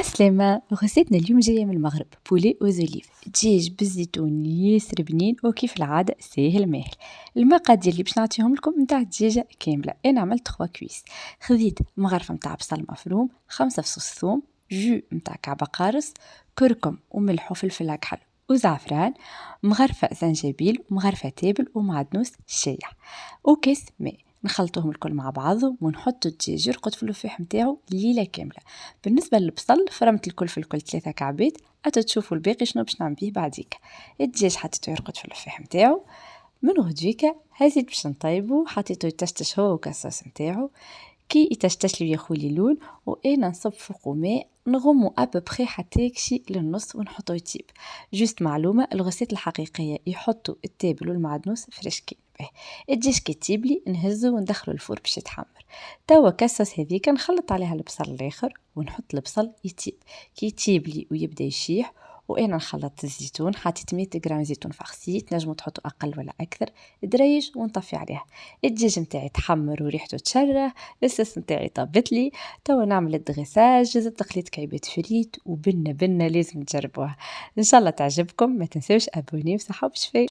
عسلامة، غسيتنا اليوم جاية من المغرب، بولي وزوليف، دجاج بالزيتون ياسر بنين وكيف العادة ساهل ماهل. المقادير اللي باش نعطيهم لكم نتاع الدجاجة كاملة، انا عملت 3 كويس. خذيت مغرفة نتاع بصل مفروم، 5 فصوص ثوم، جو نتاع كعبة قارص، كركم وملح وفلفل اكحل وزعفران، مغرفة زنجبيل ومغرفة تابل ومعدنوس الشايح وكيس ماء. نخلطوهم الكل مع بعض ونحط الدجاج يرقد في اللفاح نتاعو ليلة كاملة. بالنسبة للبصل فرمت الكل في الكل 3 كعبات، تشوفوا الباقي شنو باش نعمل بيه بعديك. الدجاج حطيته يرقد في اللفاح نتاعو، من غدويكا هزيت باش نطيبو، حطيته يتشتش هو وكاسوس نتاعو. كي يتشتش لي وياخولي اللون وانا نصب فوقو ماء نغمو ابوبخي حتى يكشي للنص ونحطو يطيب. جوست معلومه، الغسيت الحقيقيه يحطوا التابل والمعدنوس فريشكين به. الدجاج كي يطيب لي نهزو وندخلو الفور باش يتحمر. توا كاسوس هذيك نخلط عليها البصل الاخر ونحط البصل يطيب. كي يطيب لي ويبدا يشيح وانا نخلط الزيتون، حطيت 100 غرام زيتون فخسي، تنجموا تحطوا اقل ولا اكثر، دريج ونطفي عليها. الدجاج نتاعي تحمر وريحته تشرح، الصوص نتاعي طابت لي. توا نعمل الدغساج، زدت خليط كعبات فريت وبنه لازم تجربوها. ان شاء الله تعجبكم، ما تنسوش ابوني وصحه وبشفاء.